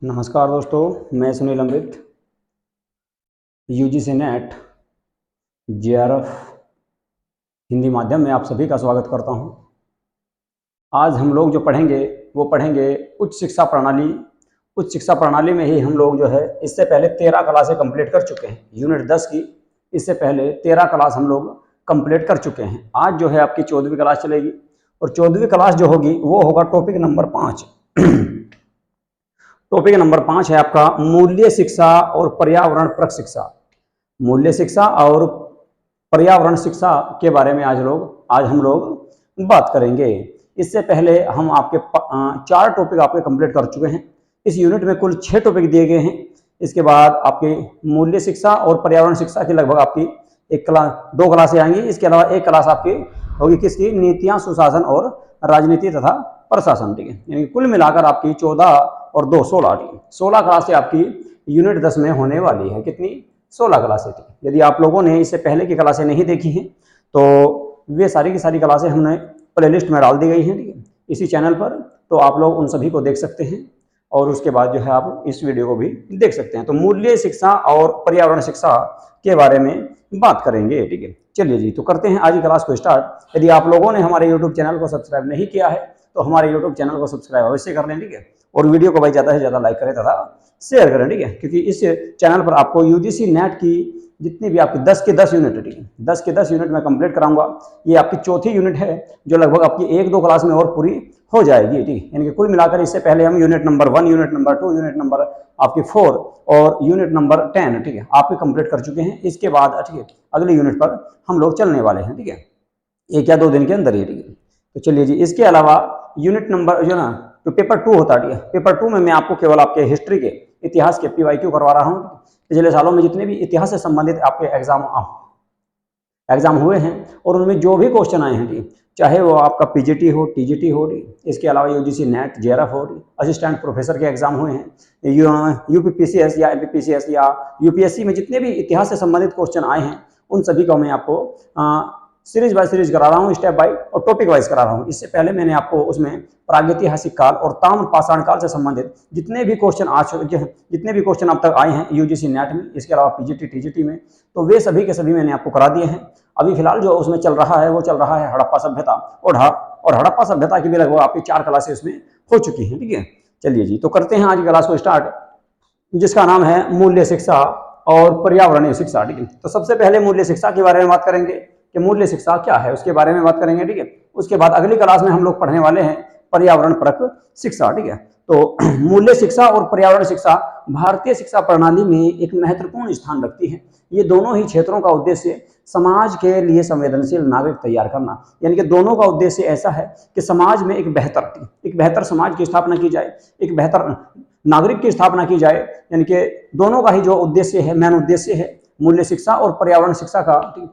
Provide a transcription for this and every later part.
नमस्कार दोस्तों, मैं सुनील अमृत यूजीसी नेट जेआरएफ हिंदी माध्यम में आप सभी का स्वागत करता हूं। आज हम लोग जो पढ़ेंगे वो पढ़ेंगे उच्च शिक्षा प्रणाली। उच्च शिक्षा प्रणाली में ही हम लोग जो है इससे पहले 13 क्लासें कंप्लीट कर चुके हैं। यूनिट 10 की इससे पहले 13 क्लास हम लोग कंप्लीट कर चुके हैं। आज जो है आपकी 14वीं क्लास चलेगी और 14वीं क्लास जो होगी वो होगा टॉपिक नंबर 5। टॉपिक नंबर 5 है आपका मूल्य शिक्षा और पर्यावरण परक शिक्षा। मूल्य शिक्षा और पर्यावरण शिक्षा के बारे में आज हम लोग बात करेंगे। इससे पहले हम आपके 4 टॉपिक आपके कंप्लीट कर चुके हैं। इस यूनिट में कुल 6 टॉपिक दिए गए हैं। इसके बाद आपके मूल्य शिक्षा और पर्यावरण शिक्षा की लगभग आपकी 2 क्लासें आएंगी। इसके अलावा एक क्लास आपकी होगी किसकी, नीतियां, सुशासन और राजनीति तथा प्रशासन। ठीक है, यानी कुल मिलाकर आपकी 14 और 2 16 16 क्लासें आपकी यूनिट 10 में होने वाली है। कितनी? 16 क्लासें थी। यदि आप लोगों ने इससे पहले की क्लासें नहीं देखी हैं तो वे सारी की सारी क्लासें हमने प्लेलिस्ट में डाल दी गई हैं, ठीक है, इसी चैनल पर। तो आप लोग उन सभी को देख सकते हैं और उसके बाद जो है आप इस वीडियो को भी देख सकते हैं। तो मूल्य शिक्षा और पर्यावरण शिक्षा के बारे में बात करेंगे, ठीक है। चलिए जी, तो करते हैं आज की क्लास को स्टार्ट। यदि आप लोगों ने हमारे यूट्यूब चैनल को सब्सक्राइब नहीं किया है तो हमारे यूट्यूब चैनल को सब्सक्राइब अवश्य कर लें, ठीक है, और वीडियो को भाई ज़्यादा से ज़्यादा लाइक करें तथा शेयर करें, ठीक है, क्योंकि इस चैनल पर आपको यूजीसी नेट की जितनी भी आपकी 10 के 10 यूनिट, ठीक है, 10 के 10 यूनिट मैं कंप्लीट कराऊंगा। ये आपकी चौथी यूनिट है जो लगभग आपकी 1-2 क्लास में और पूरी हो जाएगी, ठीक है। यानी कि कुल मिलाकर इससे पहले हम unit number 1, unit number 2, unit number आपकी 4 और यूनिट नंबर 10, ठीक है, आपके कंप्लीट कर चुके हैं। इसके बाद, ठीक है, अगले यूनिट पर हम लोग चलने वाले हैं, ठीक है, 1 या 2 दिन के अंदर ही, ठीक है। तो चलिए जी, इसके अलावा यूनिट नंबर जो ना तो पेपर 2 होता है, ठीक है, पेपर 2 में मैं आपको केवल आपके हिस्ट्री के, इतिहास के PYQ करवा रहा हूँ। पिछले सालों में जितने भी इतिहास से संबंधित आपके एग्जाम हुए हैं और उनमें जो भी क्वेश्चन आए हैं, ठीक, चाहे वो आपका PGT हो, TGT हो, इसके अलावा यूजीसी नेट जेआरएफ हो, असिस्टेंट प्रोफेसर के एग्जाम हुए हैं, UPPCS या MPPCS या UPSC में जितने भी इतिहास से संबंधित क्वेश्चन आए हैं उन सभी को मैं आपको सीरीज बाय सीरीज करा रहा हूँ, स्टेप बाय और टॉपिक वाइज करा रहा हूँ। इससे पहले मैंने आपको उसमें प्रागैतिहासिक काल और ताम्र पाषाण काल से संबंधित जितने भी क्वेश्चन अब तक आए हैं यूजीसी नेट में, इसके अलावा PGT TGT में, तो वे सभी के सभी मैंने आपको करा दिए हैं। अभी फिलहाल जो उसमें चल रहा है वो चल रहा है हड़प्पा सभ्यता और हड़प्पा सभ्यता की भी लगभग आपकी 4 क्लासेस उसमें हो चुकी हैं, ठीक है। चलिए जी, तो करते हैं आज की क्लास को स्टार्ट, जिसका नाम है मूल्य शिक्षा और पर्यावरणीय शिक्षा, ठीक है। तो सबसे पहले मूल्य शिक्षा के बारे में बात करेंगे कि मूल्य शिक्षा क्या है, उसके बारे में बात करेंगे, ठीक है। उसके बाद अगली क्लास में हम लोग पढ़ने वाले हैं पर्यावरण परक शिक्षा, ठीक है। तो मूल्य शिक्षा और पर्यावरण शिक्षा भारतीय शिक्षा प्रणाली में एक महत्वपूर्ण स्थान रखती है। ये दोनों ही क्षेत्रों का उद्देश्य समाज के लिए संवेदनशील नागरिक तैयार करना, यानी कि दोनों का उद्देश्य ऐसा है कि समाज में एक बेहतर समाज की स्थापना की जाए, एक बेहतर नागरिक की स्थापना की जाए। यानी कि दोनों का ही जो उद्देश्य है, मेन उद्देश्य है मूल्य शिक्षा और पर्यावरण शिक्षा का,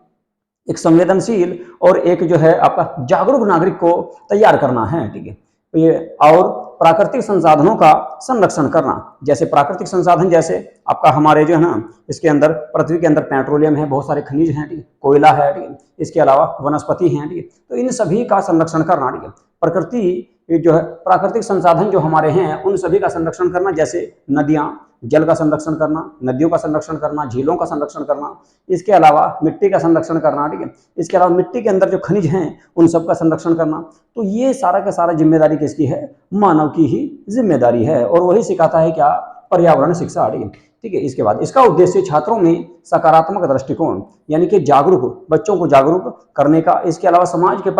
एक संवेदनशील और एक जो है आपका जागरूक नागरिक को तैयार करना है, ठीक है। तो ये और प्राकृतिक संसाधनों का संरक्षण करना, जैसे प्राकृतिक संसाधन जैसे आपका हमारे जो है ना इसके अंदर पृथ्वी के अंदर पेट्रोलियम है, बहुत सारे खनिज हैं, ठीक है, कोयला है, ठीक है, इसके अलावा वनस्पति हैं, ठीक है। तो इन सभी का संरक्षण करना, ठीक है, प्रकृति जो है प्राकृतिक संसाधन जो हमारे हैं उन सभी का संरक्षण करना, जैसे नदियां, जल का संरक्षण करना, नदियों का संरक्षण करना, झीलों का संरक्षण करना, इसके अलावा मिट्टी का संरक्षण करना, ठीक है, इसके अलावा मिट्टी के अंदर जो खनिज हैं उन सब का संरक्षण करना। तो ये सारा का सारा जिम्मेदारी किसकी है? मानव की ही जिम्मेदारी है और वही सिखाता है क्या? पर्यावरण शिक्षा, ठीक है। इसके बाद इसका उद्देश्य छात्रों में सकारात्मक दृष्टिकोण, यानी कि जागरूक बच्चों को जागरूक करने का, इसके अलावा समाज के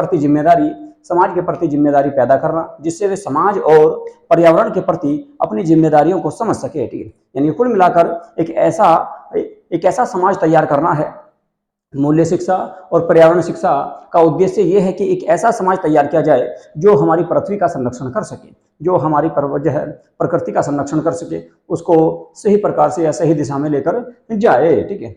प्रति जिम्मेदारी पैदा करना, जिससे वे समाज और पर्यावरण के प्रति अपनी जिम्मेदारियों को समझ सके, ठीक है। यानी कुल मिलाकर एक ऐसा समाज तैयार करना है। मूल्य शिक्षा और पर्यावरण शिक्षा का उद्देश्य यह है कि एक ऐसा समाज तैयार किया जाए जो हमारी पृथ्वी का संरक्षण कर सके, जो हमारी प्रकृति का संरक्षण कर सके, उसको सही प्रकार से या सही दिशा में लेकर जाए, ठीक है।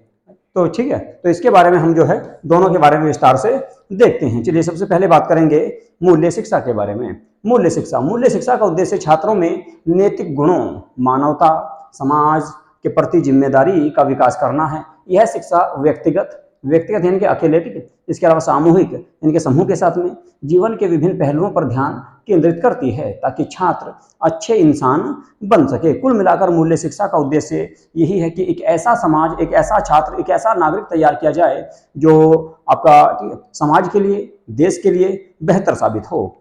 तो ठीक है, तो इसके बारे में हम जो है दोनों के बारे में विस्तार से देखते हैं। चलिए सबसे पहले बात करेंगे मूल्य शिक्षा के बारे में। मूल्य शिक्षा का उद्देश्य छात्रों में नैतिक गुणों, मानवता, समाज के प्रति जिम्मेदारी का विकास करना है। यह शिक्षा व्यक्तिगत यानी कि अकेले, ठीक है, इसके अलावा सामूहिक यानी कि समूह के साथ में जीवन के विभिन्न पहलुओं पर ध्यान केंद्रित करती है ताकि छात्र अच्छे इंसान बन सके। कुल मिलाकर मूल्य शिक्षा का उद्देश्य यही है कि एक ऐसा समाज, एक ऐसा छात्र, एक ऐसा नागरिक तैयार किया जाए जो आपका समाज के लिए, देश के लिए बेहतर साबित हो,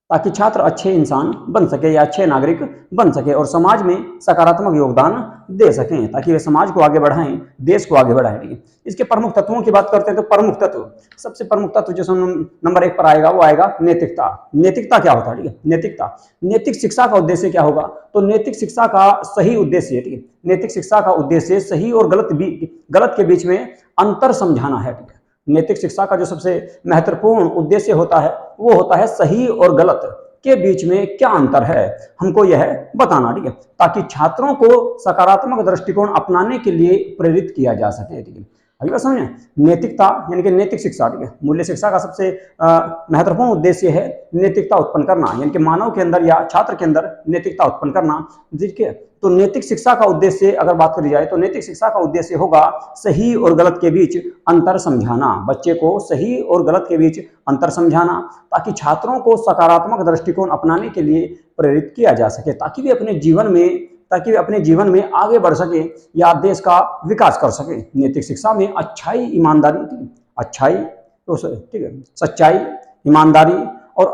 ताकि छात्र अच्छे इंसान बन सके या अच्छे नागरिक बन सके और समाज में सकारात्मक योगदान दे सकें, ताकि वे समाज को आगे बढ़ाएं, देश को आगे बढ़ाएं। ठीक है, इसके प्रमुख तत्वों की बात करते हैं तो प्रमुख तत्व, सबसे प्रमुख तत्व जो नंबर 1 पर आएगा वो आएगा नैतिकता। नैतिकता क्या होता है? ठीक है, नैतिकता, नैतिक शिक्षा का उद्देश्य क्या होगा? तो नैतिक शिक्षा का सही उद्देश्य, ठीक है, नैतिक शिक्षा का उद्देश्य सही और गलत के बीच में अंतर समझाना है। ठीक है, नैतिक शिक्षा का जो सबसे महत्वपूर्ण उद्देश्य होता है वो होता है सही और गलत के बीच में क्या अंतर है, हमको यह बताना। ठीक है, ताकि छात्रों को सकारात्मक दृष्टिकोण अपनाने के लिए प्रेरित किया जा सके। ठीक है, अभी बात समझे, नैतिकता यानी कि नैतिक शिक्षा। ठीक है, मूल्य शिक्षा का सबसे महत्वपूर्ण उद्देश्य है नैतिकता उत्पन्न करना, यानी कि मानव के अंदर या छात्र के अंदर नैतिकता उत्पन्न करना। ठीक है, तो नैतिक शिक्षा का उद्देश्य अगर बात करी जाए तो नैतिक शिक्षा का उद्देश्य होगा सही और गलत के बीच अंतर समझाना, बच्चे को सही और गलत के बीच अंतर समझाना, ताकि छात्रों को सकारात्मक दृष्टिकोण अपनाने के लिए प्रेरित किया जा सके, ताकि वे अपने जीवन में आगे बढ़ सके या देश का विकास कर सके। नैतिक शिक्षा में अच्छाई, ईमानदारी, अच्छाई तो ठीक है, सच्चाई, ईमानदारी और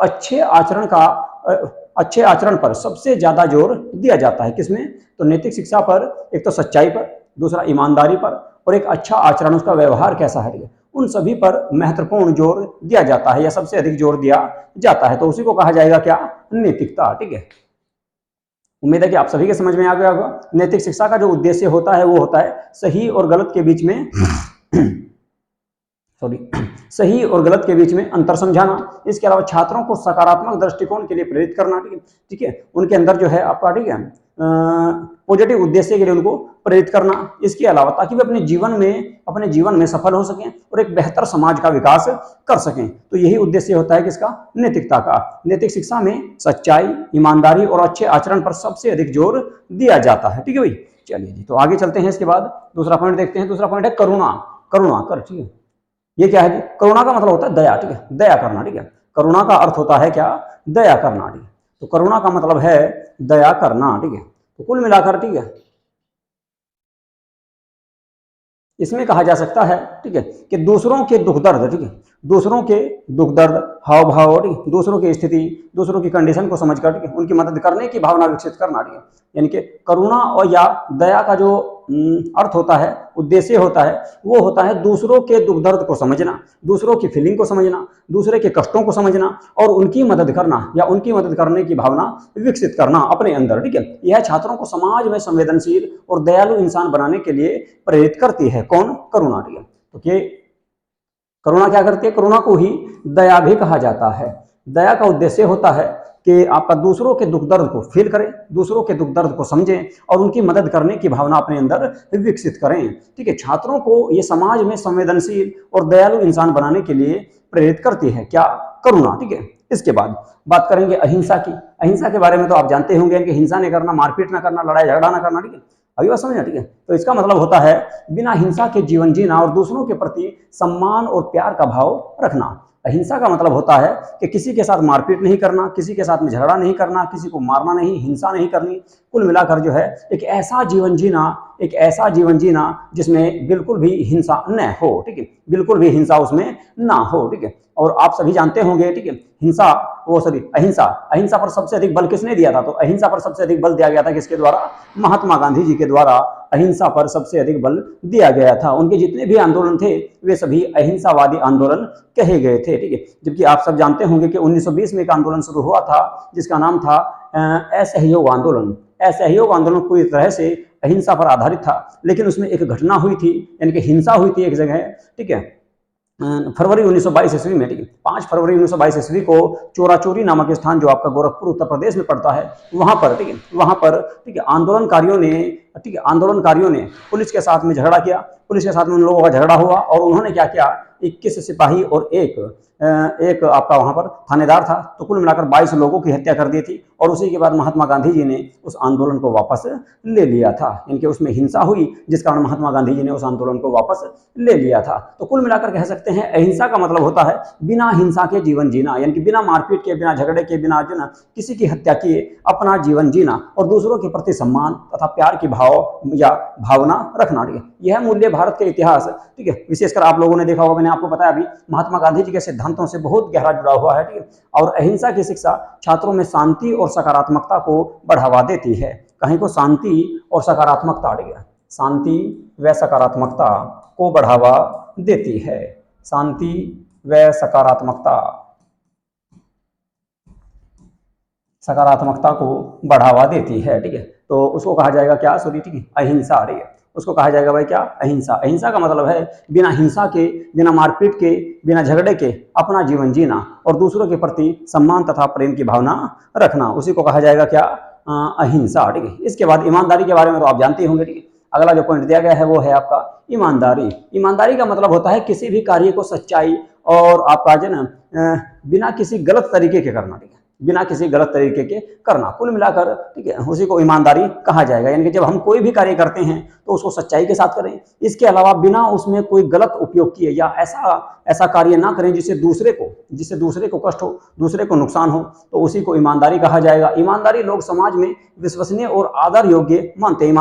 अच्छे आचरण पर सबसे ज्यादा जोर दिया जाता है। किसमें? तो नैतिक शिक्षा पर एक तो सच्चाई पर, दूसरा ईमानदारी पर और एक अच्छा आचरण, उसका व्यवहार कैसा है, उन सभी पर महत्वपूर्ण जोर दिया जाता है या सबसे अधिक जोर दिया जाता है। तो उसी को कहा जाएगा क्या? नैतिकता। ठीक है, उम्मीद है कि आप सभी के समझ में आ गया होगा। नैतिक शिक्षा का जो उद्देश्य होता है वो होता है सही और गलत के बीच में सही और गलत के बीच में अंतर समझाना। इसके अलावा छात्रों को सकारात्मक दृष्टिकोण के लिए प्रेरित करना। ठीक है, उनके अंदर जो है आपका, ठीक है, पॉजिटिव उद्देश्य के लिए उनको प्रेरित करना। इसके अलावा ताकि वे अपने जीवन में सफल हो सकें और एक बेहतर समाज का विकास कर सकें। तो यही उद्देश्य होता है किसका? नैतिकता का। नैतिक शिक्षा में सच्चाई, ईमानदारी और अच्छे आचरण पर सबसे अधिक जोर दिया जाता है। ठीक है भाई, चलिए जी, तो आगे चलते हैं। इसके बाद दूसरा पॉइंट देखते हैं। दूसरा पॉइंट है करुणा। ठीक है, ये क्या है? करुणा का मतलब होता है दया। ठीक है, दया करना। ठीक है, करुणा का अर्थ होता है क्या? दया करना। ठीक है, तो करुणा का मतलब है दया करना। ठीक है, तो कुल मिलाकर, ठीक है, इसमें कहा जा सकता है, ठीक है, कि दूसरों के दुख दर्द, ठीक है, दूसरों के दुख दर्द, हाव भाव, दूसरों की स्थिति, दूसरों की कंडीशन को समझकर, ठीक है, उनकी मदद करने की भावना विकसित करना। ठीक है, यानी कि करुणा और या दया का जो अर्थ होता है, उद्देश्य होता है, वो होता है दूसरों के दुख दर्द को समझना, दूसरों की फीलिंग को समझना, दूसरे के कष्टों को समझना और उनकी मदद करना या उनकी मदद करने की भावना विकसित करना अपने अंदर। ठीक है, यह छात्रों को समाज में संवेदनशील और दयालु इंसान बनाने के लिए प्रेरित करती है। कौन? करुणा। ठीक है, तो ये करुणा क्या करती है? करुणा को ही दया भी कहा जाता है। दया का उद्देश्य होता है कि आपका दूसरों के दुख दर्द को फील करें, दूसरों के दुख दर्द को समझें और उनकी मदद करने की भावना अपने अंदर विकसित करें। ठीक है, छात्रों को ये समाज में संवेदनशील और दयालु इंसान बनाने के लिए प्रेरित करती है। क्या? करुणा। ठीक है, इसके बाद बात करेंगे अहिंसा की। अहिंसा के बारे में तो आप जानते होंगे कि हिंसा नहीं करना, मारपीट ना करना, लड़ाई झगड़ा ना करना। ठीक है, अभी बात समझना। ठीक है, तो इसका मतलब होता है बिना हिंसा के जीवन जीना और दूसरों के प्रति सम्मान और प्यार का भाव रखना। अहिंसा का मतलब होता है कि किसी के साथ मारपीट नहीं करना, किसी के साथ में झगड़ा नहीं करना, किसी को मारना नहीं, हिंसा नहीं करनी। कुल मिलाकर जो है एक ऐसा जीवन जीना जिसमें बिल्कुल भी हिंसा न हो। ठीक है, बिल्कुल भी हिंसा उसमें ना हो। ठीक है, और आप सभी जानते होंगे, ठीक है, अहिंसा पर सबसे अधिक बल किसने दिया था? तो अहिंसा पर सबसे अधिक बल दिया गया था किसके द्वारा? महात्मा गांधी जी के द्वारा अहिंसा पर सबसे अधिक बल दिया गया था। उनके जितने भी आंदोलन थे वे सभी अहिंसावादी आंदोलन कहे गए थे। ठीक है, जबकि आप सब जानते होंगे कि 1920 में एक आंदोलन शुरू हुआ था जिसका नाम था असहयोग आंदोलन। असहयोग आंदोलन पूरी तरह से अहिंसा पर आधारित था, लेकिन उसमें एक घटना हुई थी, यानी कि हिंसा हुई थी एक जगह। ठीक है, फरवरी 1922 ईस्वी में। ठीक है, 5 फरवरी 1922 ईस्वी को चोराचोरी नामक स्थान जो आपका गोरखपुर उत्तर प्रदेश में पड़ता है, वहां पर, ठीक है, वहां पर, ठीक है, आंदोलनकारियों ने ठीक है, आंदोलनकारियों ने पुलिस के साथ में झगड़ा किया, पुलिस के साथ में उन लोगों का झगड़ा हुआ और उन्होंने क्या किया, 21 सिपाही और एक आपका वहां पर थानेदार था, तो कुल मिलाकर 22 लोगों की हत्या कर दी थी। और उसी के बाद महात्मा गांधी जी ने उस आंदोलन को वापस ले लिया था, इनके उसमें हिंसा हुई जिस कारण महात्मा गांधी जी ने उस आंदोलन को वापस ले लिया था। तो कुल मिलाकर कह सकते हैं अहिंसा का मतलब होता है बिना हिंसा के जीवन जीना, यानी कि बिना मारपीट के, बिना झगड़े के, बिना जो ना किसी की हत्या किए अपना जीवन जीना और दूसरों के प्रति सम्मान तथा प्यार की भाव या भावना रखना। ठीक है, यह मूल्य भारत के इतिहास, ठीक है, विशेषकर आप लोगों ने देखा होगा, मैंने आपको बताया अभी, महात्मा गांधी जी के सिद्धांतों से बहुत गहरा जुड़ा हुआ है। ठीक है, और अहिंसा की शिक्षा छात्रों में शांति और सकारात्मकता को बढ़ावा देती है। कहीं को शांति और सकारात्मकता, ठीक है, शांति व सकारात्मकता को बढ़ावा देती है, शांति व सकारात्मकता को बढ़ावा देती है। ठीक है, तो उसको कहा जाएगा क्या, सॉरी, ठीक है, अहिंसा। ठीक है, उसको कहा जाएगा भाई क्या, अहिंसा। अहिंसा का मतलब है बिना हिंसा के, बिना मारपीट के, बिना झगड़े के अपना जीवन जीना और दूसरों के प्रति सम्मान तथा प्रेम की भावना रखना, उसी को कहा जाएगा क्या, अहिंसा। ठीक है, इसके बाद ईमानदारी के बारे में तो आप जानते होंगे। ठीक है, अगला जो पॉइंट दिया गया है वो है आपका ईमानदारी। ईमानदारी का मतलब होता है किसी भी कार्य को सच्चाई और आपका जो ना बिना किसी गलत तरीके के करना। ठीक है, बिना किसी गलत तरीके के करना, कुल मिलाकर, ठीक है, उसी को ईमानदारी कहा जाएगा। यानी कि जब हम कोई भी कार्य करते हैं तो उसको सच्चाई के साथ करें, इसके अलावा बिना उसमें कोई गलत उपयोग किए या ऐसा कार्य ना करें जिससे दूसरे को कष्ट हो, दूसरे को नुकसान हो, तो उसी को ईमानदारी कहा जाएगा। ईमानदारी लोग समाज में विश्वसनीय और आदर योग्य मानते हैं।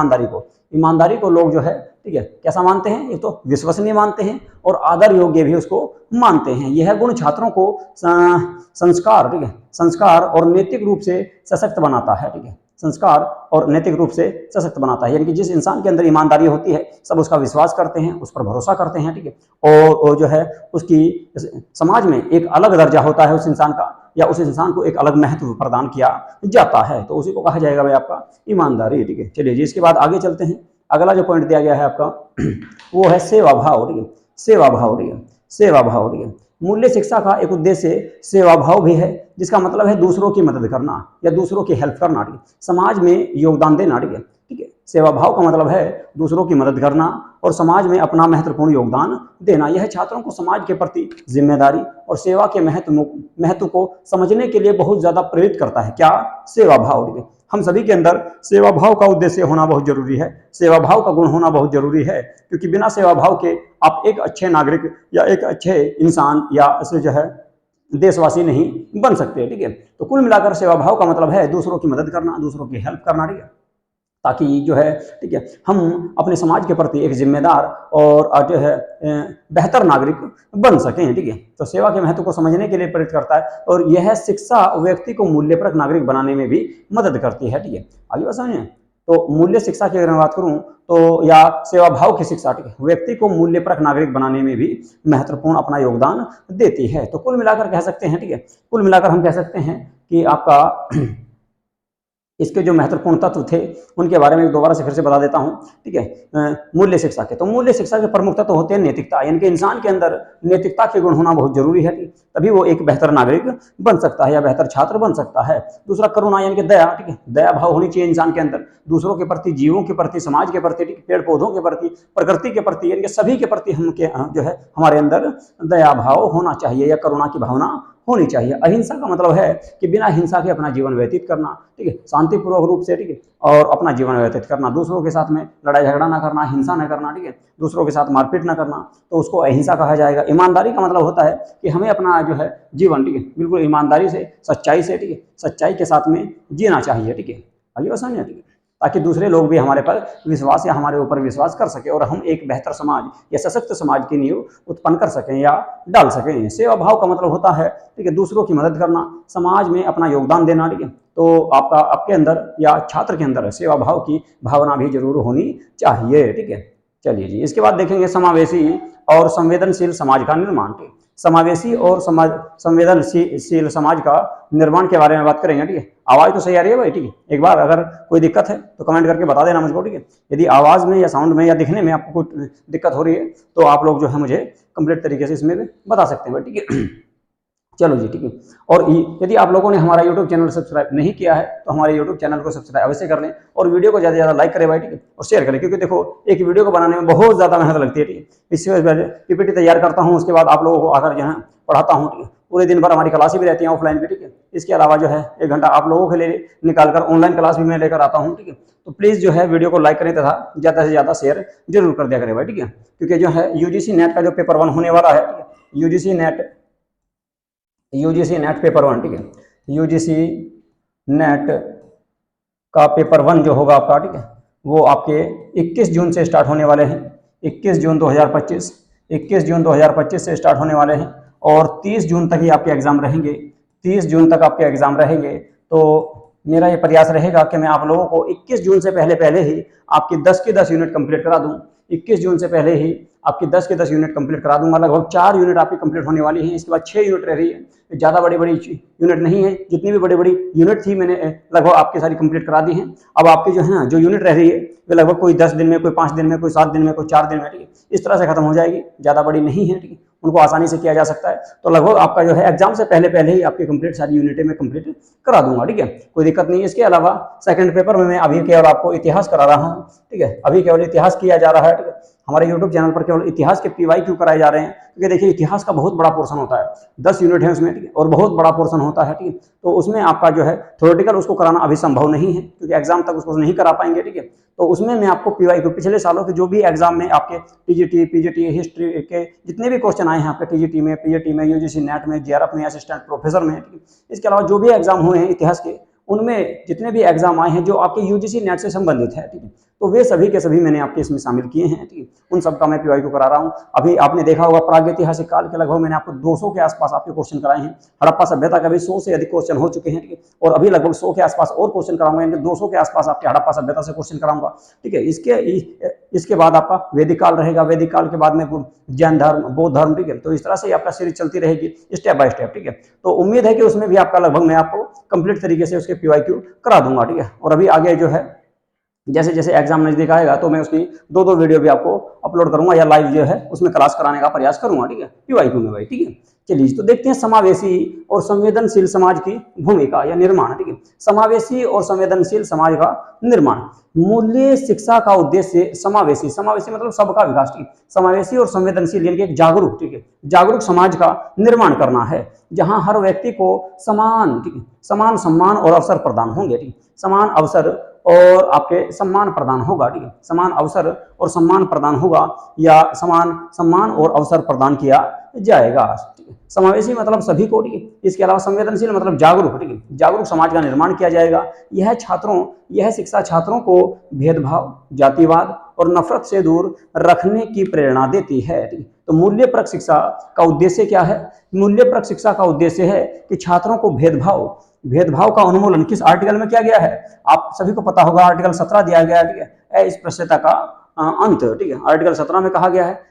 ईमानदारी को लोग जो है, ठीक है, कैसा मानते हैं, एक तो विश्वसनीय मानते हैं और आदर योग्य भी उसको मानते हैं। यह गुण छात्रों को संस्कार, ठीक है, संस्कार और नैतिक रूप से सशक्त बनाता है। ठीक है, संस्कार और नैतिक रूप से सशक्त बनाता है, यानी कि जिस इंसान के अंदर ईमानदारी होती है सब उसका विश्वास करते हैं, उस पर भरोसा करते हैं। ठीक है, और जो है उसकी समाज में एक अलग दर्जा होता है उस इंसान का, या उस इंसान को एक अलग महत्व प्रदान किया जाता है, तो उसी को कहा जाएगा भाई आपका ईमानदारी। ठीक है, चलिए जी, इसके बाद आगे चलते हैं। अगला जो पॉइंट दिया गया है आपका वो है सेवा भाव। ठीक है, सेवा भाव। ठीक है, सेवा भाव। ठीक है, मूल्य शिक्षा का एक उद्देश्य सेवा भाव भी है, जिसका मतलब है दूसरों की मदद करना या दूसरों की हेल्प करना, ठीक है, समाज में योगदान देना। ठीक है, ठीक है, सेवा भाव का मतलब है दूसरों की मदद करना और समाज में अपना महत्वपूर्ण योगदान देना। यह छात्रों को समाज के प्रति जिम्मेदारी और सेवा के महत्व को समझने के लिए बहुत ज्यादा प्रेरित करता है। क्या, सेवा भाव। ठीक है, हम सभी के अंदर सेवा भाव का उद्देश्य होना बहुत जरूरी है, सेवा भाव का गुण होना बहुत जरूरी है, क्योंकि बिना सेवा भाव के आप एक अच्छे नागरिक या एक अच्छे इंसान या जो है देशवासी नहीं बन सकते। ठीक है, तो कुल मिलाकर सेवा भाव का मतलब है दूसरों की मदद करना, दूसरों की हेल्प करना। ठीक है, ताकि जो है, ठीक है, हम अपने समाज के प्रति एक जिम्मेदार और जो है बेहतर नागरिक बन सकें। ठीक है, तो सेवा के महत्व को समझने के लिए प्रेरित करता है और यह शिक्षा व्यक्ति को मूल्यप्रक नागरिक बनाने में भी मदद करती है। ठीक है, आगे बात समझिए। तो मूल्य शिक्षा की अगर मैं बात करूं तो, या सेवा भाव की शिक्षा, ठीक है, व्यक्ति को मूल्यप्रक नागरिक बनाने में भी महत्वपूर्ण अपना योगदान देती है। तो कुल मिलाकर कह सकते हैं, ठीक है, कुल मिलाकर हम कह सकते हैं कि आपका इसके जो महत्वपूर्ण तत्व थे उनके बारे में दोबारा से फिर से बता देता हूं। ठीक है, मूल्य शिक्षा के, तो मूल्य शिक्षा के प्रमुख तत्व होते हैं नैतिकता, यानी कि इंसान के अंदर नैतिकता के गुण होना बहुत जरूरी है, तभी वो एक बेहतर नागरिक बन सकता है या बेहतर छात्र बन सकता है। दूसरा करुणा, यानी कि दया। ठीक है, दया भाव होनी चाहिए इंसान के अंदर, दूसरों के प्रति, जीवों के प्रति, समाज के प्रति, पेड़ पौधों के प्रति, प्रकृति के प्रति, यानी कि सभी के प्रति हम जो है हमारे अंदर दया भाव होना चाहिए या करुणा की भावना होनी चाहिए। अहिंसा का मतलब है कि बिना हिंसा के अपना जीवन व्यतीत करना, ठीक है, शांतिपूर्वक रूप से, ठीक है, और अपना जीवन व्यतीत करना, दूसरों के साथ में लड़ाई झगड़ा ना करना, हिंसा ना करना, ठीक है, दूसरों के साथ मारपीट ना करना, तो उसको अहिंसा कहा जाएगा। ईमानदारी का मतलब होता है कि हमें अपना जो है जीवन, ठीक है, बिल्कुल ईमानदारी से, सच्चाई से, ठीक है, सच्चाई के साथ में जीना चाहिए। ठीक है, आगे बस समझे, ठीक है, ताकि दूसरे लोग भी हमारे पर विश्वास या हमारे ऊपर विश्वास कर सके और हम एक बेहतर समाज या सशक्त समाज की नींव उत्पन्न कर सकें या डाल सकें। सेवा भाव का मतलब होता है, ठीक है, दूसरों की मदद करना, समाज में अपना योगदान देना। ठीक है, तो आपके अंदर या छात्र के अंदर सेवा भाव की भावना भी जरूर होनी चाहिए। ठीक है, चलिए जी, इसके बाद देखेंगे समावेशी और संवेदनशील समाज का निर्माण। ठीक, समावेशी और संवेदनशील समाज का निर्माण के बारे में बात करेंगे। ठीक है, आवाज तो सही आ रही है भाई? ठीक है, एक बार अगर कोई दिक्कत है तो कमेंट करके बता देना मुझको। ठीक है, यदि आवाज में या साउंड में या दिखने में आपको कुछ दिक्कत हो रही है तो आप लोग जो है मुझे कंप्लीट तरीके से इसमें बता सकते हैं। ठीक है, चलो जी ठीक है। और यदि आप लोगों ने हमारा यूट्यूब चैनल सब्सक्राइब नहीं किया है तो हमारे यूट्यूब चैनल को सब्सक्राइब अवश्य कर लें और वीडियो को ज़्यादा से ज़्यादा लाइक करें भाई, ठीक है, और शेयर करें, क्योंकि देखो एक वीडियो को बनाने में बहुत ज़्यादा मेहनत लगती है, ठीक है। इससे पहले पीपीटी तैयार करता हूँ, उसके बाद आप लोगों को आकर जो है पढ़ाता हूँ, ठीक है। पूरे दिन भर हमारी क्लासें भी रहती हैं ऑफलाइन भी, ठीक है। इसके अलावा जो है 1 घंटा आप लोगों के लिए निकाल कर ऑनलाइन क्लास भी मैं लेकर आता हूँ, ठीक है। तो प्लीज़ जो है वीडियो को लाइक करें तथा ज़्यादा से ज़्यादा शेयर जरूर कर दिया करें भाई, ठीक है। क्योंकि जो है यूजीसी नेट का जो पेपर 1 होने वाला है, ठीक है, यूजीसी नेट पेपर 1, ठीक है, यूजीसी नेट का पेपर 1 जो होगा आपका, ठीक है, वो आपके 21 जून से स्टार्ट होने वाले हैं। 21 जून 2025, 21 जून 2025 से स्टार्ट होने वाले हैं और 30 जून तक ही आपके एग्जाम रहेंगे। 30 जून तक आपके एग्जाम रहेंगे। तो मेरा ये प्रयास रहेगा कि मैं आप लोगों को 21 जून से पहले पहले ही आपकी 10 की 10 यूनिट कंप्लीट करा दूं। 21 जून से पहले ही आपकी 10 की 10 यूनिट कंप्लीट करा दूंगा। लगभग 4 यूनिट आपकी कंप्लीट होने वाली हैं। इसके बाद 6 यूनिट रह रही है। ज़्यादा बड़ी बड़ी यूनिट नहीं है, जितनी भी बड़ी बड़ी यूनिट थी मैंने लगभग आपकी सारी कंप्लीट करा दी हैं। अब आपकी जो है ना जो यूनिट रह रही है वो लगभग कोई 10 दिन में, कोई 5 दिन में, कोई 7 दिन में, कोई 4 दिन में, ठीक है, इस तरह से खत्म हो जाएगी। ज़्यादा बड़ी नहीं है, ठीक है, उनको आसानी से किया जा सकता है। तो लगभग आपका जो है एग्जाम से पहले पहले ही आपकी कंप्लीट सारी यूनिटें मैं कंप्लीट करा दूंगा, ठीक है, कोई दिक्कत नहीं है। इसके अलावा सेकंड पेपर में मैं अभी केवल आपको इतिहास करा रहा हूँ, ठीक है, अभी केवल इतिहास किया जा रहा है, ठीक है। हमारे यूट्यूब चैनल पर केवल इतिहास के PYQ कराए जा रहे हैं, क्योंकि देखिए इतिहास का बहुत बड़ा पोर्शन होता है, 10 यूनिट है उसमें, ठीक है, और बहुत बड़ा पोर्शन होता है, ठीक है। तो उसमें आपका जो है थ्योरेटिकल उसको कराना अभी संभव नहीं है, क्योंकि एग्जाम तक उसको नहीं करा पाएंगे, ठीक है। तो उसमें मैं आपको PYQ पिछले सालों के जो भी एग्जाम में आपके TGT, PGT, हिस्ट्री के जितने भी क्वेश्चन आए हैं आपके TGT में, PGT में, यूजीसी नेट में, JRF में, असिस्टेंट प्रोफेसर में, ठीक है, इसके अलावा जो भी एग्जाम हुए हैं इतिहास के, उनमें जितने भी एग्जाम आए हैं जो आपके यूजीसी नेट से संबंधित है, ठीक है, तो वे सभी के सभी मैंने आपके इसमें शामिल किए हैं, ठीक है। उन सब का मैं PYQ करा रहा हूँ। अभी आपने देखा होगा प्रागैतिहासिक काल के लगभग मैंने आपको 200 के आसपास आपके क्वेश्चन कराए हैं। हड़प्पा सभ्यता का भी 100 से अधिक क्वेश्चन हो चुके हैं, ठीक है, और अभी लगभग 100 के आसपास और क्वेश्चन कराऊंगा, यानी 200 के आसपास आपके हड़प्पा सभ्यता से क्वेश्चन कराऊंगा, ठीक है। इसके बाद आपका वैदिक काल रहेगा, वैदिक काल के बाद में जैन धर्म, बौद्ध धर्म, ठीक है। तो इस तरह से आपका सीरीज चलती रहेगी स्टेप बाय स्टेप, ठीक है। तो उम्मीद है कि उसमें भी आपका लगभग मैं आपको कंप्लीट तरीके से उसके PYQ करा दूंगा, ठीक है। और अभी आगे जो है जैसे जैसे एग्जाम नजदीक आएगा तो मैं उसकी 2-2 वीडियो भी आपको अपलोड करूंगा या लाइव जो है उसमें क्लास कराने का प्रयास करूंगा, ठीक है, PYQ में भाई, ठीक है। चलिए तो देखते हैं समावेशी और संवेदनशील समाज की भूमिका या निर्माण, ठीक है। समावेशी और संवेदनशील समाज का निर्माण। मूल्य शिक्षा का उद्देश्य समावेशी, समावेशी मतलब सबका विकास, ठीक है, समावेशी और संवेदनशील यानी कि एक जागरूक, ठीक है, जागरूक समाज का निर्माण करना है, जहां हर व्यक्ति को समान, ठीक है, समान सम्मान और अवसर प्रदान होंगे, ठीक, समान अवसर और आपके सम्मान प्रदान होगा, ठीक है, समान अवसर और सम्मान प्रदान होगा या समान सम्मान और अवसर प्रदान किया जाएगा, ठीक है। समावेशी मतलब सभी को, ठीक है। इसके अलावा संवेदनशील मतलब जागरूक, ठीक है, जागरूक समाज का निर्माण किया जाएगा। यह शिक्षा छात्रों को भेदभाव, जातिवाद और नफरत से दूर रखने की प्रेरणा देती है, ठीक है। तो मूल्यपरक शिक्षा का उद्देश्य क्या है? मूल्यपरक शिक्षा का उद्देश्य है कि छात्रों को भेदभाव का उन्मूलन किस आर्टिकल में किया गया है? आप सभी को पता होगा, आर्टिकल 17 दिया गया है, ठीक है, अस्पृश्यता का अंत, ठीक है। आर्टिकल 17 में कहा गया है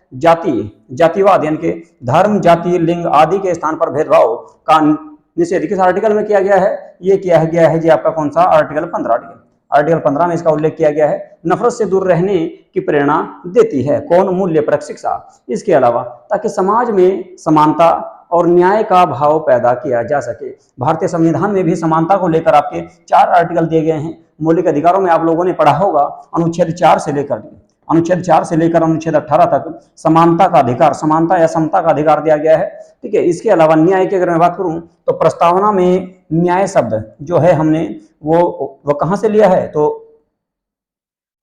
जातिवाद यानी कि धर्म, जाति, लिंग आदि के स्थान पर भेदभाव का निषेध किस आर्टिकल में किया गया है? ये किया गया है जी आपका कौन सा? आर्टिकल 15, ठीक है। आर्टिकल 15 में इसका उल्लेख किया गया है। नफरत से दूर रहने की प्रेरणा देती है कौन? मूल्यपरक शिक्षा। इसके अलावा ताकि समाज में समानता और न्याय का भाव पैदा किया जा सके। भारतीय संविधान में भी समानता को लेकर आपके 4 आर्टिकल दिए गए हैं। मौलिक अधिकारों में आप लोगों ने पढ़ा होगा अनुच्छेद 4 से लेकर अनुच्छेद 18 तक समानता का अधिकार, समानता या समता का अधिकार दिया गया है, ठीक है। इसके अलावा न्याय की अगर मैं बात करूं तो प्रस्तावना में न्याय शब्द जो है हमने वो कहां से लिया है? तो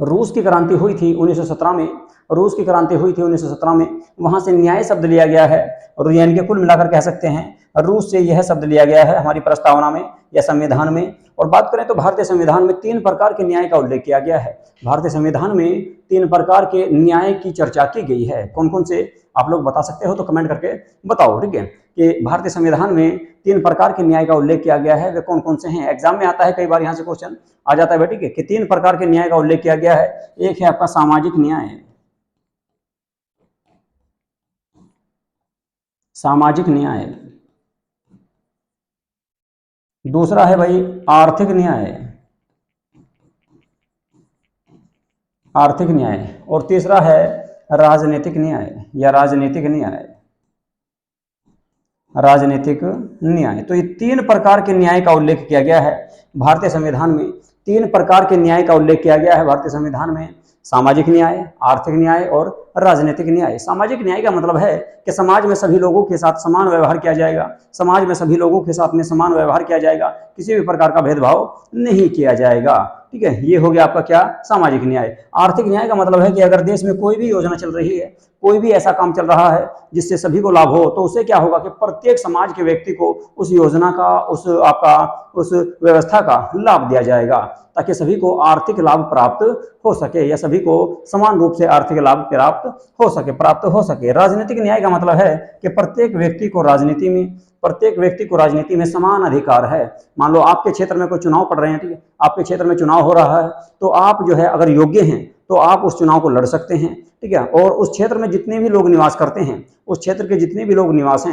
रूस की क्रांति हुई थी 1917 में, रूस की क्रांति हुई थी 1917 में, वहां से न्याय शब्द लिया गया है। और यानी कि कुल मिलाकर कह सकते हैं रूस से यह शब्द लिया गया है हमारी प्रस्तावना में या संविधान में। और बात करें तो भारतीय संविधान में 3 प्रकार के न्याय का उल्लेख किया गया है। भारतीय संविधान में 3 प्रकार के न्याय की चर्चा की गई है। कौन कौन से आप लोग बता सकते हो तो कमेंट करके बताओ, ठीक है, कि भारतीय संविधान में 3 प्रकार के न्याय का उल्लेख किया गया है, वे कौन कौन से हैं? एग्जाम में आता है, कई बार यहाँ से क्वेश्चन आ जाता है, ठीक है, कि 3 प्रकार के न्याय का उल्लेख किया गया है। एक है आपका सामाजिक न्याय, सामाजिक न्याय। दूसरा है भाई आर्थिक न्याय, आर्थिक न्याय। और तीसरा है राजनीतिक न्याय या राजनीतिक न्याय, राजनीतिक न्याय। तो ये 3 प्रकार के न्याय का उल्लेख किया गया है भारतीय संविधान में। 3 प्रकार के न्याय का उल्लेख किया गया है भारतीय संविधान में, सामाजिक न्याय, आर्थिक न्याय और राजनीतिक न्याय। सामाजिक न्याय का मतलब है कि समाज में सभी लोगों के साथ समान व्यवहार किया जाएगा, समाज में सभी लोगों के साथ में समान व्यवहार किया जाएगा, किसी भी प्रकार का भेदभाव नहीं किया जाएगा। ठीक है, ये हो गया आपका क्या, सामाजिक न्याय। आर्थिक न्याय का मतलब है कि अगर देश में कोई भी योजना चल रही है, कोई भी ऐसा काम चल रहा है जिससे सभी को लाभ हो, तो उससे क्या होगा कि प्रत्येक समाज के व्यक्ति को उस योजना का, उस व्यवस्था का लाभ दिया जाएगा, ताकि सभी को आर्थिक लाभ प्राप्त हो सके या सभी को समान रूप से आर्थिक लाभ प्राप्त हो सके। राजनीतिक न्याय का मतलब है कि प्रत्येक व्यक्ति को राजनीति में समान अधिकार है। मान लो आपके क्षेत्र में कोई चुनाव पड़ रहे हैं, ठीक है, आपके क्षेत्र में चुनाव हो रहा है, तो आप जो है अगर योग्य हैं तो आप उस चुनाव को लड़ सकते हैं। ठीक है, और उस क्षेत्र में जितने भी लोग निवास करते हैं, उस क्षेत्र के जितने भी लोग निवास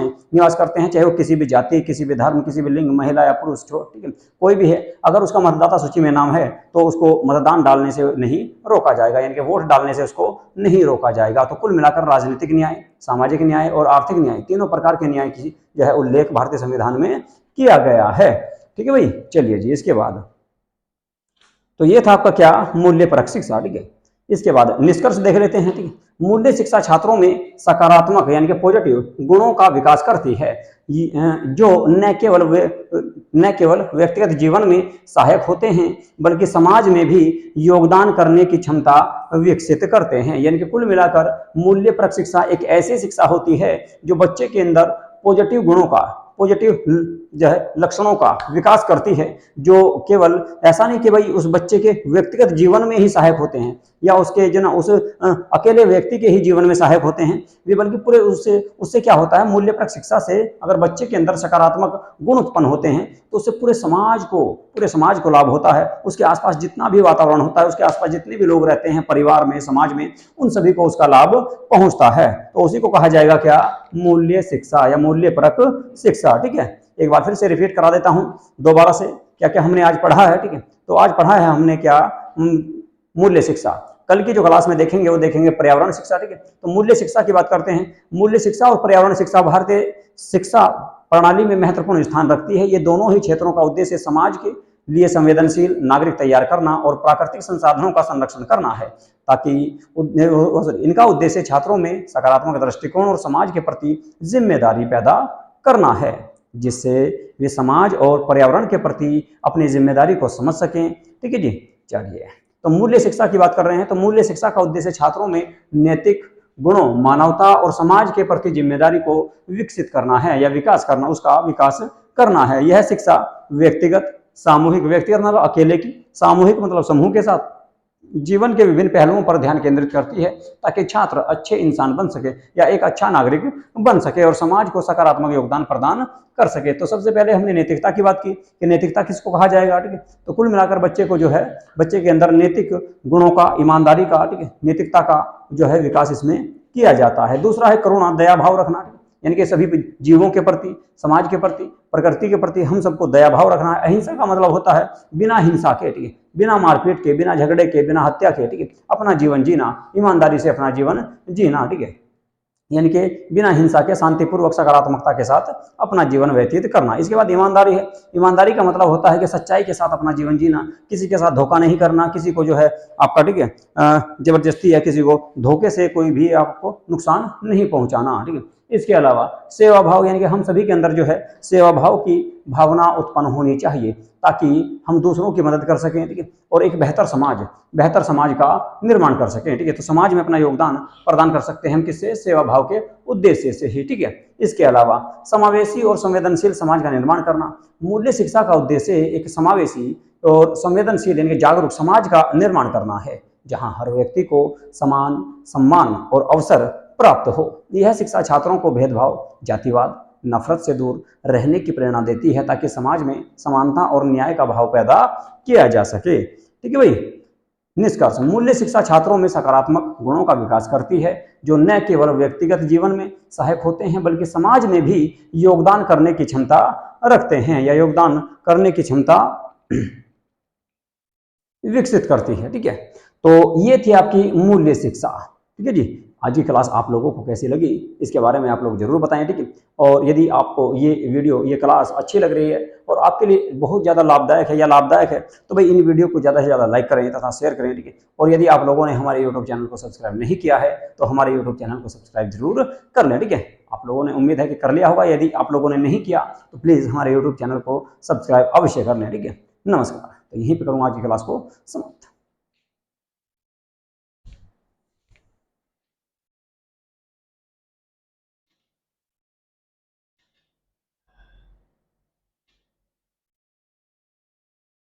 करते हैं, चाहे वो किसी भी जाति, किसी भी धर्म, किसी भी लिंग, महिला या पुरुष, ठीक है, कोई भी है, अगर उसका मतदाता सूची में नाम है तो उसको मतदान डालने से नहीं रोका जाएगा, यानी कि वोट डालने से उसको नहीं रोका जाएगा। तो कुल मिलाकर राजनीतिक न्याय, सामाजिक न्याय और आर्थिक न्याय, तीनों प्रकार के न्याय की जो है उल्लेख भारतीय संविधान में किया गया है। ठीक है भाई, चलिए जी, इसके बाद तो ये था आपका क्या, मूल्यपरक शिक्षा। ठीक है, इसके बाद निष्कर्ष देख लेते हैं। ठीक है, मूल्य शिक्षा छात्रों में सकारात्मक यानी कि पॉजिटिव गुणों का विकास करती है, जो न केवल व्यक्तिगत जीवन में सहायक होते हैं बल्कि समाज में भी योगदान करने की क्षमता विकसित करते हैं। यानी कि कुल मिलाकर मूल्यपरक शिक्षा एक ऐसी शिक्षा होती है जो बच्चे के अंदर पॉजिटिव गुणों का, पॉजिटिव जो है लक्षणों का विकास करती है, जो केवल ऐसा नहीं कि भाई उस बच्चे के व्यक्तिगत जीवन में ही सहायक होते हैं या उसके जो ना उस अकेले व्यक्ति के ही जीवन में सहायक होते हैं, वे बल्कि पूरे उससे क्या होता है, मूल्यपरक शिक्षा से अगर बच्चे के अंदर सकारात्मक गुण उत्पन्न होते हैं तो उससे पूरे समाज को लाभ होता है। उसके आसपास जितना भी वातावरण होता है, उसके आसपास जितने भी लोग रहते हैं, परिवार में, समाज में, उन सभी को उसका लाभ पहुंचता है। तो उसी को कहा जाएगा क्या, मूल्य शिक्षा या मूल्यपरक शिक्षा। ठीक है, एक बार फिर से रिपीट करा देता हूं दोबारा से, क्या क्या हमने आज पढ़ा है। ठीक है, तो आज पढ़ा है हमने क्या, मूल्य शिक्षा। कल की जो क्लास में देखेंगे वो देखेंगे पर्यावरण शिक्षा। ठीक है, तो मूल्य शिक्षा की बात करते हैं। मूल्य शिक्षा और पर्यावरण शिक्षा भारतीय शिक्षा प्रणाली में महत्वपूर्ण स्थान रखती है। ये दोनों ही क्षेत्रों का उद्देश्य समाज के लिए संवेदनशील नागरिक तैयार करना और प्राकृतिक संसाधनों का संरक्षण करना है, ताकि इनका उद्देश्य छात्रों में सकारात्मक दृष्टिकोण और समाज के प्रति जिम्मेदारी पैदा करना है, जिससे वे समाज और पर्यावरण के प्रति अपनी जिम्मेदारी को समझ सकें। ठीक है जी, चलिए, तो मूल्य शिक्षा की बात कर रहे हैं। तो मूल्य शिक्षा का उद्देश्य छात्रों में नैतिक गुणों, मानवता और समाज के प्रति जिम्मेदारी को विकसित करना है या उसका विकास करना है। यह शिक्षा व्यक्तिगत मतलब अकेले की, सामूहिक मतलब समूह के साथ जीवन के विभिन्न पहलुओं पर ध्यान केंद्रित करती है, ताकि छात्र अच्छे इंसान बन सके या एक अच्छा नागरिक बन सके और समाज को सकारात्मक योगदान प्रदान कर सके। तो सबसे पहले हमने नैतिकता की बात की कि नैतिकता किसको कहा जाएगा। ठीक है, तो कुल मिलाकर बच्चे को जो है, बच्चे के अंदर नैतिक गुणों का, ईमानदारी का, ठीक है, नैतिकता का जो है विकास इसमें किया जाता है। दूसरा है करुणा, दया भाव रखना, यानी कि सभी जीवों के प्रति, समाज के प्रति, प्रकृति के प्रति हम सबको दया भाव रखना है। अहिंसा का मतलब होता है बिना हिंसा के, ठीक है, बिना मारपीट के, बिना झगड़े के, बिना हत्या के, ठीक है, अपना जीवन जीना, ईमानदारी से अपना जीवन जीना। ठीक है, यानी कि बिना हिंसा के शांतिपूर्वक सकारात्मकता के साथ अपना जीवन व्यतीत करना। इसके बाद ईमानदारी है। ईमानदारी का मतलब होता है कि सच्चाई के साथ अपना जीवन जीना, किसी के साथ धोखा नहीं करना, किसी को जो है आपका, ठीक है, जबरदस्ती या किसी को धोखे से कोई भी आपको नुकसान नहीं पहुंचाना। ठीक है, इसके अलावा सेवा भाव, यानी कि हम सभी के अंदर जो है सेवा भाव की भावना उत्पन्न होनी चाहिए, ताकि हम दूसरों की मदद कर सकें, ठीक है, और एक बेहतर समाज का निर्माण कर सकें। ठीक है, तो समाज में अपना योगदान प्रदान कर सकते हैं हम किससे, सेवा भाव के उद्देश्य से ही। ठीक है, इसके अलावा समावेशी और संवेदनशील समाज का निर्माण करना। मूल्य शिक्षा का उद्देश्य एक समावेशी और संवेदनशील यानी कि जागरूक समाज का निर्माण करना है, जहाँ हर व्यक्ति को समान सम्मान और अवसर प्राप्त हो। यह शिक्षा छात्रों को भेदभाव, जातिवाद, नफरत से दूर रहने की प्रेरणा देती है, ताकि समाज में समानता और न्याय का भाव पैदा किया जा सके। ठीक है भाई, निष्कर्ष, मूल्य शिक्षा छात्रों में सकारात्मक गुणों का विकास करती है, जो न केवल व्यक्तिगत जीवन में सहायक होते हैं बल्कि समाज में भी योगदान करने की क्षमता रखते हैं या योगदान करने की क्षमता विकसित करती है। ठीक है, तो ये थी आपकी मूल्य शिक्षा। ठीक है जी, आज की क्लास आप लोगों को कैसी लगी इसके बारे में आप लोग जरूर बताएं, ठीक है। और यदि आपको ये वीडियो, ये क्लास अच्छी लग रही है और आपके लिए बहुत ज़्यादा लाभदायक है या लाभदायक है, तो भाई इन वीडियो को ज़्यादा से ज़्यादा लाइक करें तथा शेयर करें, ठीक है। और यदि आप लोगों ने हमारे यूट्यूब चैनल को सब्सक्राइब नहीं किया है तो हमारे यूट्यूब चैनल को सब्सक्राइब जरूर कर लें, ठीक है। आप लोगों ने, उम्मीद है कि कर लिया होगा। यदि आप लोगों ने नहीं किया तो प्लीज़ हमारे यूट्यूब चैनल को सब्सक्राइब अवश्य कर लें, ठीक है। नमस्कार। तो यहीं पर करूँगा आज की क्लास को समाप्त।